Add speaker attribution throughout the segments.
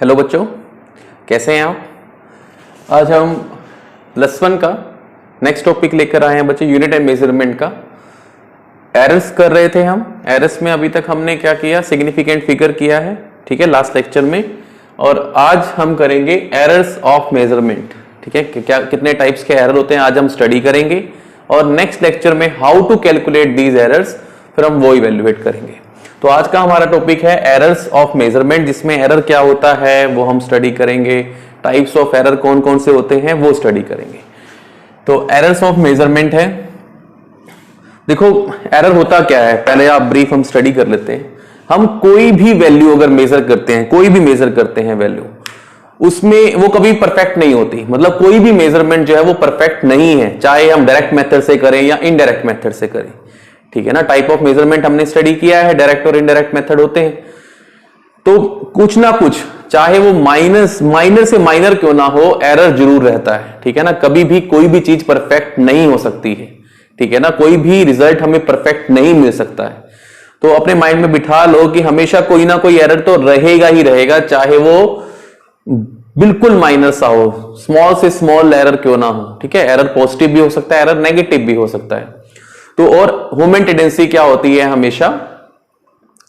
Speaker 1: Hello बच्चों, कैसे हैं आप। आज हम +1 का नेक्स्ट टॉपिक लेकर आए हैं बच्चों, यूनिट एंड मेजरमेंट का। एरर्स कर रहे थे हम। एरर्स में अभी तक हमने क्या किया, सिग्निफिकेंट फिगर किया है, ठीक है, लास्ट लेक्चर में। और आज हम करेंगे एरर्स ऑफ मेजरमेंट, ठीक है। क्या कितने टाइप्स के एरर होते हैं आज हम स्टडी करेंगे, और नेक्स्ट लेक्चर में how to calculate these errors, फिर हम वो इवेल्युएट करेंगे। तो आज का हमारा टॉपिक है एरर्स ऑफ मेजरमेंट, जिसमें एरर क्या होता है वो हम स्टडी करेंगे, टाइप्स ऑफ एरर कौन कौन से होते हैं वो स्टडी करेंगे। तो एरर्स ऑफ मेजरमेंट है, देखो एरर होता क्या है, पहले आप ब्रीफ हम स्टडी कर लेते हैं। हम कोई भी वैल्यू अगर मेजर करते हैं, कोई भी मेजर करते हैं वैल्यू, उसमें वो कभी परफेक्ट नहीं होती। मतलब कोई भी मेजरमेंट जो है वो परफेक्ट नहीं है, चाहे हम डायरेक्ट मेथड से करें या इनडायरेक्ट मेथड से करें, ठीक है ना। टाइप ऑफ मेजरमेंट हमने स्टडी किया है, डायरेक्ट और इनडायरेक्ट मेथड होते हैं। तो कुछ ना कुछ, चाहे वो माइनर से माइनर क्यों ना हो, एरर जरूर रहता है, ठीक है ना। कभी भी कोई भी चीज परफेक्ट नहीं हो सकती है, ठीक है ना। कोई भी रिजल्ट हमें परफेक्ट नहीं मिल सकता है। तो अपने माइंड में बिठा लो कि हमेशा कोई ना कोई एरर तो रहेगा ही रहेगा, चाहे वो बिल्कुल माइनर सा हो, स्मॉल से स्मॉल एरर क्यों ना हो, ठीक है। एरर पॉजिटिव भी हो सकता है, एरर नेगेटिव भी हो सकता है। तो और ह्यूमन टेंडेंसी क्या होती है,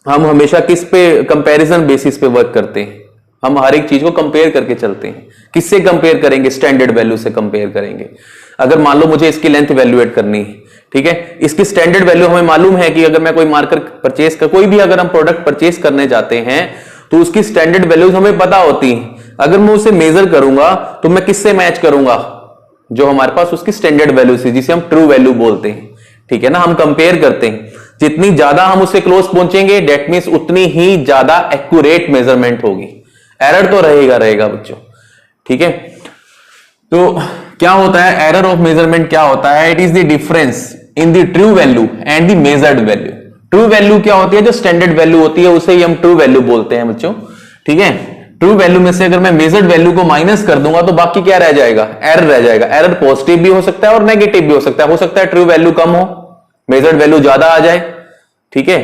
Speaker 1: हम हमेशा किस पे, कंपैरिजन बेसिस पे वर्क करते हैं। हम हर एक चीज को कंपेयर करके चलते हैं। किससे कंपेयर करेंगे, स्टैंडर्ड वैल्यू से कंपेयर करेंगे। अगर मान लो मुझे इसकी लेंथ वैल्यूएट करनी है, ठीक है, इसकी स्टैंडर्ड वैल्यू हमें मालूम है कि अगर मैं कोई मार्कर परचेस कर, कोई भी अगर हम प्रोडक्ट परचेस करने जाते हैं तो उसकी स्टैंडर्ड वैल्यूज हमें पता होती है। अगर मैं उसे मेजर करूंगा तो मैं किससे मैच करूंगा, जो हमारे पास उसकी स्टैंडर्ड वैल्यू से, जिसे हम ट्रू वैल्यू बोलते हैं, ठीक है ना। हम कंपेयर करते हैं, जितनी ज्यादा हम उससे क्लोज पहुंचेंगे डेट मींस उतनी ही ज्यादा एक्यूरेट मेजरमेंट होगी। एरर तो रहेगा बच्चों, ठीक है। तो क्या होता है एरर ऑफ मेजरमेंट, क्या होता है, it is the difference in the true value and the measured value. True value क्या होती है, जो स्टैंडर्ड वैल्यू होती है उसे ही हम ट्रू वैल्यू बोलते हैं बच्चों, ठीक है। ट्रू वैल्यू में से अगर मैं मेजर्ड वैल्यू को माइनस कर दूंगा तो बाकी क्या रह जाएगा, एरर रह जाएगा। एरर पॉजिटिव भी हो सकता है और नेगेटिव भी हो सकता है ट्रू वैल्यू कम हो, मेजर्ड वैल्यू ज्यादा आ जाए, ठीक है।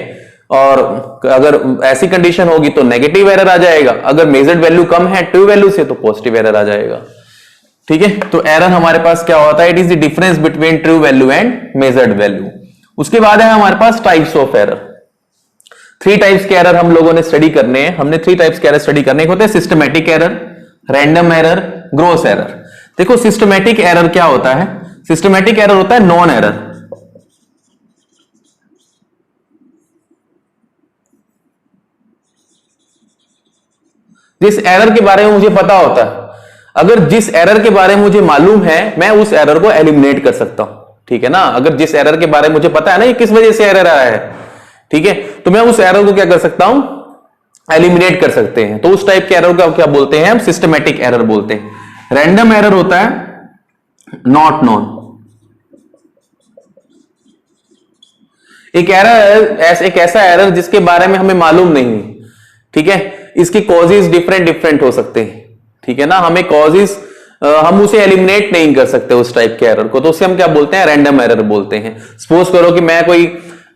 Speaker 1: और अगर ऐसी कंडीशन होगी तो नेगेटिव एरर आ जाएगा, अगर मेजर्ड वैल्यू कम है ट्रू वैल्यू से तो पॉजिटिव एरर आ जाएगा, ठीक है। तो एरर हमारे पास क्या होता है, it is the difference between true value and measured value. उसके बाद है हमारे पास टाइप्स ऑफ एरर। 3 टाइप्स के एरर हम लोगों ने स्टडी करने हैं। हमने 3 टाइप्स के एरर स्टडी करने होते हैं, systematic error, random error, gross error. देखो सिस्टमैटिक एरर क्या होता है, सिस्टमैटिक एरर होता है नॉन एरर। जिस एरर के बारे में मुझे पता होता है, अगर जिस एरर के बारे में मुझे मालूम है, मैं उस एरर को एलिमिनेट कर सकता हूं, ठीक है ना। अगर जिस एरर के बारे में मुझे पता है ना ये किस वजह से एरर आया है, ठीक है, तो मैं उस एरर को क्या कर सकता हूं, एलिमिनेट कर सकते हैं। तो उस टाइप के एरर को क्या बोलते हैं हम, सिस्टमैटिक एरर बोलते हैं। रैंडम एरर होता है नॉट नोन। एक ऐसा एरर जिसके बारे में हमें मालूम नहीं, ठीक है। इसके कॉजेज डिफरेंट हो सकते हैं, ठीक है ना। हमें कॉजेज, हम उसे एलिमिनेट नहीं कर सकते उस टाइप के एरर को, तो उसे हम क्या बोलते हैं, रैंडम एरर बोलते हैं। सपोज करो कि मैं कोई,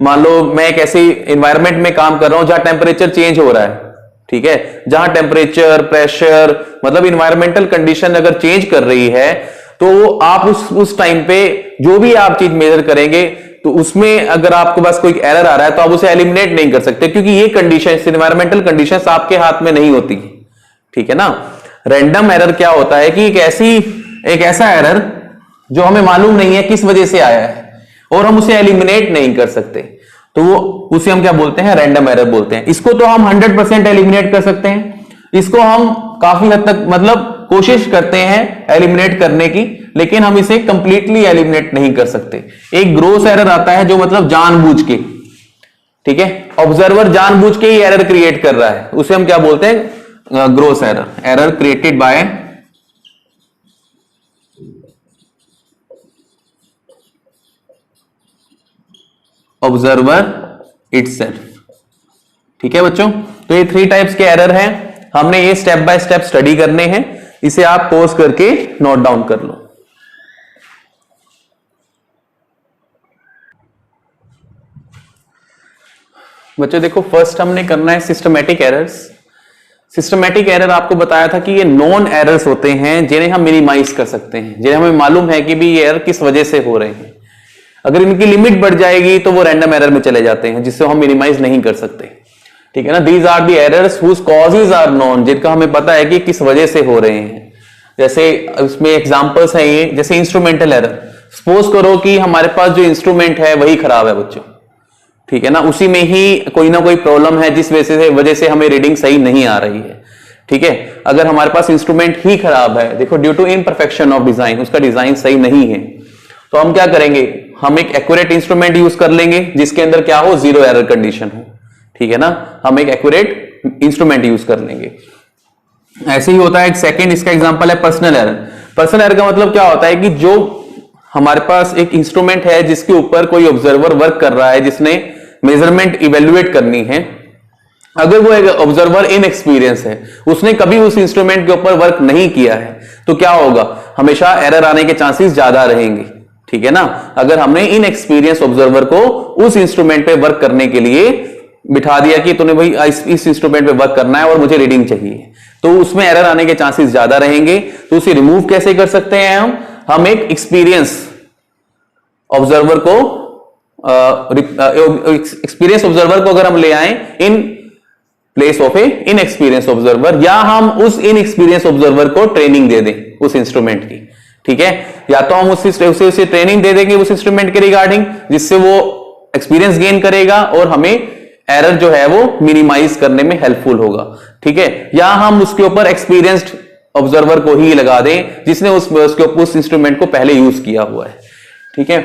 Speaker 1: मान लो मैं एक ऐसे एनवायरनमेंट में काम कर रहा हूं जहां टेम्परेचर चेंज हो रहा है, ठीक है। जहां टेम्परेचर, प्रेशर, मतलब इन्वायरमेंटल कंडीशन अगर चेंज कर रही है, तो आप उस टाइम पे जो भी आप चीज मेजर करेंगे तो उसमें अगर आपके पास कोई एरर आ रहा है तो आप उसे एलिमिनेट नहीं कर सकते, क्योंकि ये कंडीशन, इन्वायरमेंटल कंडीशंस आपके हाथ में नहीं होती, ठीक है ना। रैंडम एरर क्या होता है कि एक ऐसा एरर जो हमें मालूम नहीं है किस वजह से आया है और हम उसे एलिमिनेट नहीं कर सकते, तो वो उसे हम क्या बोलते हैं, रैंडम एरर बोलते हैं। इसको तो हम 100% एलिमिनेट कर सकते हैं, इसको हम काफी हद तक मतलब कोशिश करते हैं एलिमिनेट करने की, लेकिन हम इसे कंप्लीटली एलिमिनेट नहीं कर सकते। एक ग्रोस एरर आता है जो मतलब जानबूझ के, ठीक है, ऑब्जर्वर जानबूझ के ही एरर क्रिएट कर रहा है, उसे हम क्या बोलते हैं, gross error. Error created by observer itself, ठीक है बच्चों। तो ये 3 टाइप्स के एरर हैं, हमने ये स्टेप बाय स्टेप स्टडी करने हैं। इसे आप पॉज करके नोट डाउन कर लो। बच्चों देखो, फर्स्ट हमने करना है सिस्टमैटिक एरर्स। सिस्टमैटिक एरर आपको बताया था कि ये नॉन एरर्स होते हैं जिन्हें हम मिनिमाइज कर सकते हैं, जिन्हें हमें मालूम है कि भी ये एरर किस वजह से हो रहे हैं। अगर इनकी लिमिट बढ़ जाएगी तो वो रैंडम एरर में चले जाते हैं, जिससे हम मिनिमाइज नहीं कर सकते। ठीक है ना, these are the errors whose causes are known, जिनका हमें पता है कि किस वजह से हो रहे हैं। जैसे इसमें एग्जांपल्स हैं ये, जैसे इंस्ट्रूमेंटल एरर। सपोज करो कि हमारे पास जो इंस्ट्रूमेंट है वही खराब है बच्चों, ठीक है ना, उसी में ही कोई ना कोई प्रॉब्लम है जिस वजह से हमें रीडिंग सही नहीं आ रही है। ठीक है, अगर हमारे पास इंस्ट्रूमेंट ही खराब है, देखो due to imperfection of design, उसका डिजाइन सही नहीं है, तो हम क्या करेंगे, हम एक एक्यूरेट इंस्ट्रूमेंट यूज कर लेंगे जिसके अंदर क्या हो, जीरो एरर कंडीशन हो। ठीक है ना, हम एक एक्यूरेट इंस्ट्रूमेंट यूज कर लेंगे। ऐसे ही होता है। एक सेकंड इसका एग्जांपल है पर्सनल एरर। पर्सनल एरर का मतलब क्या होता है कि जो हमारे पास एक इंस्ट्रूमेंट है जिसके ऊपर कोई ऑब्जर्वर वर्क कर रहा है, जिसने मेजरमेंट इवेल्युएट करनी है, अगर वो एक ऑब्जर्वर इनएक्सपीरियंस है, उसने कभी उस इंस्ट्रूमेंट के ऊपर वर्क नहीं किया है, तो क्या होगा, हमेशा एरर आने के चांसेस ज्यादा रहेंगे। ठीक है ना, अगर हमने इनएक्सपीरियंस ऑब्जर्वर को उस इंस्ट्रूमेंट पे वर्क करने के लिए बिठा दिया कि तूने भाई इस इंस्ट्रूमेंट पे वर्क करना है और मुझे रीडिंग चाहिए, तो उसमें एरर आने के चांसेस ज्यादा रहेंगे। तो उसे रिमूव कैसे कर सकते हैं हम एक एक्सपीरियंस ऑब्जर्वर को एक्सपीरियंस ऑब्जर्वर को अगर हम ले आए in place of A inexperience observer, या हम उस इनएक्सपीरियंस ऑब्जर्वर को ट्रेनिंग दे दें उस इंस्ट्रूमेंट की। ठीक है, या तो हम उसे ट्रेनिंग दे देंगे उस इंस्ट्रूमेंट के रिगार्डिंग, जिससे वो एक्सपीरियंस गेन करेगा और हमें एरर जो है वो मिनिमाइज करने में हेल्पफुल होगा। ठीक है, या हम उसके ऊपर एक्सपीरियंस्ड ऑब्जर्वर को ही लगा दें जिसने उस इंस्ट्रूमेंट को पहले यूज किया हुआ है। ठीक है,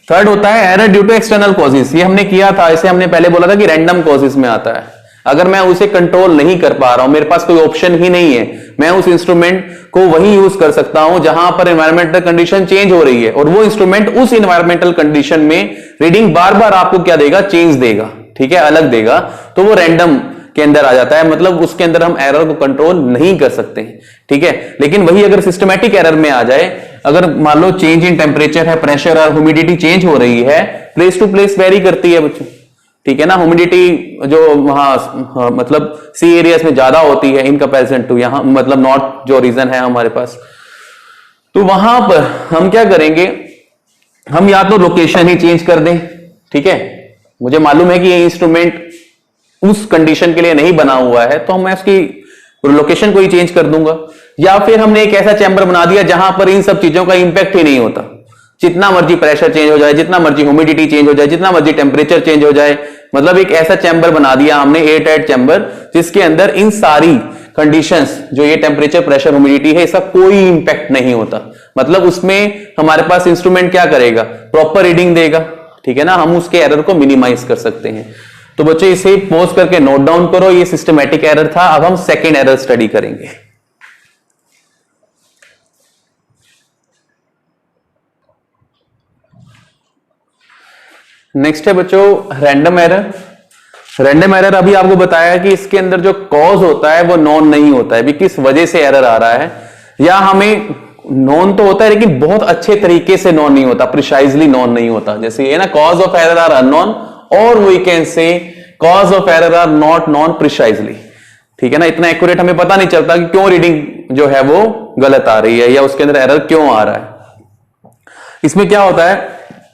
Speaker 1: थर्ड होता है error due to external causes. ये हमने किया था, इसे हमने पहले बोला था कि रैंडम कॉजेस में आता है। अगर मैं उसे कंट्रोल नहीं कर पा रहा हूं, मेरे पास कोई ऑप्शन ही नहीं है, मैं उस इंस्ट्रूमेंट को वही यूज कर सकता हूं जहां पर एनवायरमेंटल कंडीशन चेंज हो रही है, और वो इंस्ट्रूमेंट उस एनवायरमेंटल कंडीशन में रीडिंग बार बार आपको क्या देगा, चेंज देगा। ठीक है, अलग देगा, तो वो रैंडम के अंदर आ जाता है, मतलब उसके अंदर हम एरर को कंट्रोल नहीं कर सकते हैं। ठीक है, लेकिन वही अगर सिस्टमैटिक एरर में आ जाए, अगर मान लो चेंज इन टेम्परेचर है, प्रेशर और ह्यूमिडिटी चेंज हो रही है, प्लेस टू प्लेस वेरी करती है बच्चों। ठीक है ना, ह्यूमिडिटी जो वहां मतलब सी एरियाज में ज्यादा होती है इन कंपैरिजन टू यहां, मतलब नॉर्थ जो रीजन है हमारे पास, तो वहां पर हम क्या करेंगे, हम या तो लोकेशन ही चेंज कर दें। ठीक है, मुझे मालूम है कि ये इंस्ट्रूमेंट उस कंडीशन के लिए नहीं बना हुआ है, तो मैं उसकी लोकेशन को ही चेंज कर दूंगा, या फिर हमने एक ऐसा चैम्बर बना दिया जहां पर इन सब चीजों का इंपैक्ट ही नहीं होता। जितना मर्जी प्रेशर चेंज हो जाए, जितना मर्जी ह्यूमिडिटी चेंज हो जाए, जितना मर्जी टेम्परेचर चेंज हो जाए, मतलब एक ऐसा चैम्बर बना दिया हमने, एयर टाइट चैम्बर, जिसके अंदर इन सारी कंडीशंस, जो ये टेम्परेचर, प्रेशर, ह्यूमिडिटी है, इसका कोई इंपैक्ट नहीं होता। मतलब उसमें हमारे पास इंस्ट्रूमेंट क्या करेगा, प्रॉपर रीडिंग देगा। ठीक है ना, हम उसके एरर को मिनिमाइज कर सकते हैं। तो बच्चों इसे पॉज करके नोट डाउन करो, ये सिस्टमैटिक एरर था। अब हम सेकेंड एरर स्टडी करेंगे। नेक्स्ट है बच्चों रैंडम एरर। रैंडम एरर अभी आपको बताया कि इसके अंदर जो कॉज होता है वो नॉन नहीं होता है, भी किस वजह से एरर आ रहा है, या हमें नॉन तो होता है लेकिन बहुत अच्छे तरीके से नॉन नहीं होता, प्रिसाइजली नॉन नहीं होता। जैसे ये ना, cause of error are unknown, और we can say cause of error are not known precisely. ठीक है ना, इतना एक्यूरेट हमें पता नहीं चलता कि क्यों रीडिंग जो है वो गलत आ रही है, या उसके अंदर एरर क्यों आ रहा है। इसमें क्या होता है,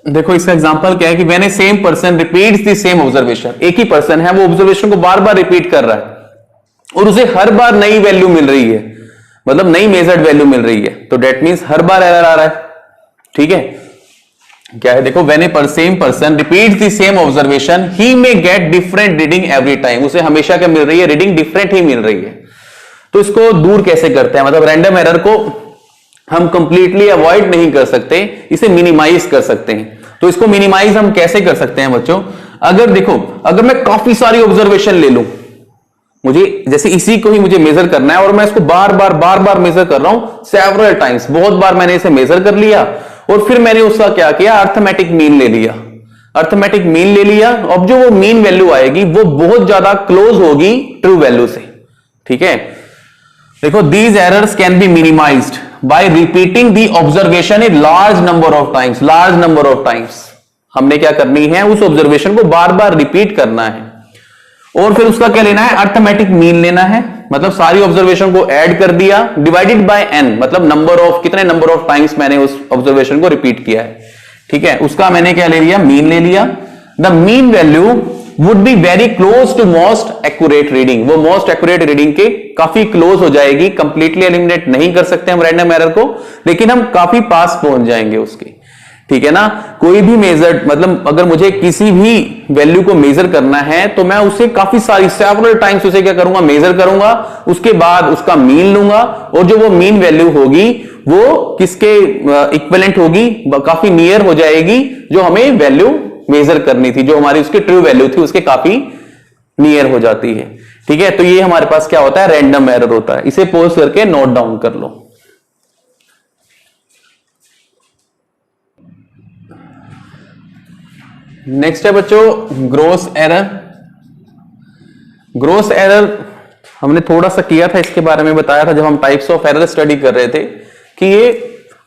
Speaker 1: देखो इसका एग्जांपल क्या है कि when A same person repeats the same observation, एक ही पर्सन है, वो ऑब्जर्वेशन को बार बार रिपीट कर रहा है और उसे हर बार नई वैल्यू मिल रही है, मतलब नई मेजर्ड वैल्यू मिल रही है, तो डेट मींस हर बार एरर आ रहा है। ठीक है, क्या है, देखो when A same person repeats the same observation he may get different reading every time, उसे हमेशा क्या मिल रही है, रीडिंग डिफरेंट ही मिल रही है। तो इसको दूर कैसे करते हैं, मतलब रैंडम एरर को हम कंप्लीटली अवॉइड नहीं कर सकते, इसे मिनिमाइज कर सकते हैं। तो इसको मिनिमाइज हम कैसे कर सकते हैं बच्चों, अगर देखो, अगर मैं काफी सारी ऑब्जर्वेशन ले लूं, मुझे जैसे इसी को ही मुझे मेजर करना है और मैं इसको बार बार मेजर कर रहा हूं सेवरल टाइम्स, बहुत बार मैंने इसे मेजर कर लिया और फिर मैंने उसका क्या किया, अर्थमेटिक मीन ले लिया। अर्थमेटिक मीन ले लिया, अब जो वो मीन वैल्यू आएगी वो बहुत ज्यादा क्लोज होगी ट्रू वैल्यू से। ठीक है, देखो these errors can be minimised bye repeating the observation a large number of times. Large number of times हमने क्या करनी है, उस ऑब्जर्वेशन को बार बार रिपीट करना है और फिर उसका क्या लेना है, अर्थमेटिक मीन लेना है। मतलब सारी ऑब्जर्वेशन को ऐड कर दिया, डिवाइडेड बाय n, मतलब नंबर ऑफ, कितने नंबर ऑफ टाइम्स मैंने उस ऑब्जर्वेशन को रिपीट किया है, ठीक है, उसका मैंने क्या ले लिया, मीन ले लिया। The mean value would be very close to most accurate reading, वो मोस्ट एक्यूरेट रीडिंग के काफी क्लोज हो जाएगी। कंप्लीटली एलिमिनेट नहीं कर सकते हम रैंडम एरर को, लेकिन हम काफी पास पहुंच जाएंगे उसके, ठीक है ना। कोई भी मेजर, मतलब अगर मुझे किसी भी वैल्यू को मेजर करना है तो मैं उसे काफी सारी सेवरल टाइम्स उसे क्या करूंगा, मेजर करूंगा, उसके बाद उसका मीन लूंगा, और जो वो मीन वैल्यू होगी वो किसके इक्विवेलेंट होगी, काफी नियर हो जाएगी जो हमें वैल्यू मेजर करनी थी, जो हमारी उसकी ट्रू वैल्यू थी उसके काफी नियर हो जाती है, ठीक है। तो ये हमारे पास क्या होता है, रैंडम एरर होता है। इसे पॉज करके नोट डाउन कर लो। नेक्स्ट है बच्चों ग्रोस एरर। ग्रोस एरर हमने थोड़ा सा किया था, इसके बारे में बताया था जब हम टाइप्स ऑफ एरर स्टडी कर रहे थे, कि ये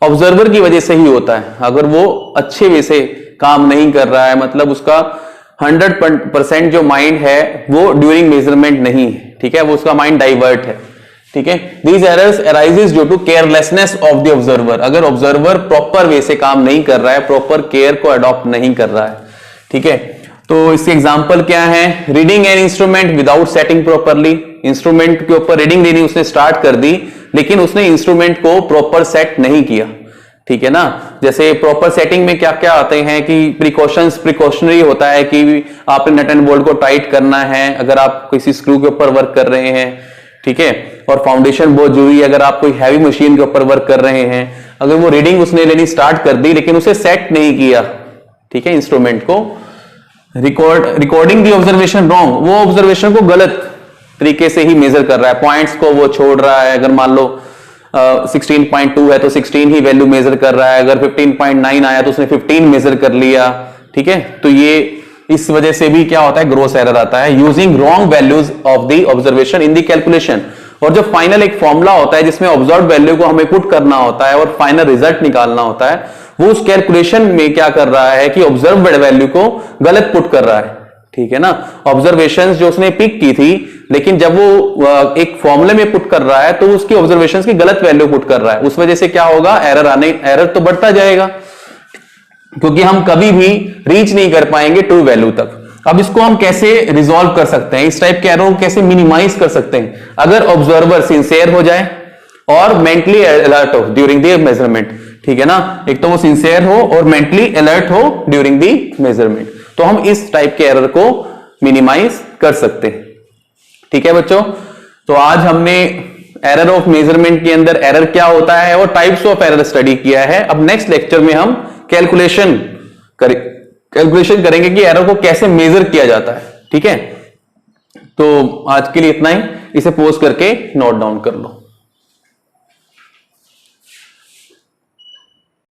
Speaker 1: ऑब्जर्वर की वजह से ही होता है। अगर वो अच्छे वे से काम नहीं कर रहा है, मतलब उसका 100% जो माइंड है वो ड्यूरिंग मेजरमेंट नहीं है, ठीक है, वो उसका माइंड डाइवर्ट है, ठीक है। These errors arises due to carelessness of the observer. अगर ऑब्जर्वर प्रॉपर वे से काम नहीं कर रहा है, प्रॉपर केयर को अडॉप्ट नहीं कर रहा है, ठीक है। तो इसके एग्जांपल क्या है, reading an instrument without setting properly. Instrument के ऊपर रीडिंग लेनी उसने स्टार्ट कर दी, लेकिन उसने इंस्ट्रूमेंट को प्रॉपर सेट नहीं किया, ठीक है ना। जैसे प्रॉपर सेटिंग में क्या क्या आते हैं कि प्रिकॉशनरी होता है कि आपने नट एंड बोल्ट को टाइट करना है अगर आप किसी स्क्रू के ऊपर वर्क कर रहे हैं, ठीक है। और फाउंडेशन बहुत जरूरी है अगर आप कोई हैवी मशीन के ऊपर वर्क कर रहे हैं। अगर वो रीडिंग उसने लेनी स्टार्ट कर दी लेकिन उसे सेट नहीं किया, ठीक है, इंस्ट्रूमेंट को, रिकॉर्डिंग दी ऑब्जर्वेशन रॉन्ग, वो ऑब्जर्वेशन को गलत तरीके से ही मेजर कर रहा है, पॉइंट्स को वो छोड़ रहा है। अगर मान लो 16.2 है तो 16 ही वैल्यू मेजर कर रहा है, अगर 15.9 आया तो उसने 15 मेजर कर लिया, ठीक है। तो ये इस वजह से भी क्या होता है, ग्रोस एरर आता है, using wrong values of the observation in the calculation. और जो फाइनल एक फॉर्मूला होता है जिसमें ऑब्जर्व वैल्यू को हमें पुट करना होता है और फाइनल रिजल्ट निकालना होता है, वो उस कैलकुलेशन में क्या कर रहा है कि ऑब्जर्व वैल्यू को गलत पुट कर रहा है, ठीक है ना। ऑब्जर्वेशंस जो उसने पिक की थी, लेकिन जब वो एक फॉर्मूले में पुट कर रहा है तो उसकी ऑब्जर्वेशंस की गलत वैल्यू पुट कर रहा है। उस वजह से क्या होगा, एरर तो बढ़ता जाएगा, क्योंकि हम कभी भी रीच नहीं कर पाएंगे ट्रू वैल्यू तक। अब इसको हम कैसे रिजॉल्व कर सकते हैं, इस टाइप के एरर को कैसे मिनिमाइज कर सकते हैं, अगर ऑब्जर्वर सिंसियर हो जाए और मेंटली अलर्ट हो ड्यूरिंग द मेजरमेंट, ठीक है ना। एक तो वो सिंसियर हो और मेंटली अलर्ट हो ड्यूरिंग द मेजरमेंट, तो हम इस टाइप के एरर को मिनिमाइज कर सकते हैं, ठीक है बच्चों। तो आज हमने एरर ऑफ मेजरमेंट के अंदर एरर क्या होता है और टाइप्स ऑफ एरर स्टडी किया है। अब नेक्स्ट लेक्चर में हम कैलकुलेशन करेंगे कि एरर को कैसे मेजर किया जाता है, ठीक है। तो आज के लिए इतना ही, इसे पोस्ट करके नोट डाउन कर लो।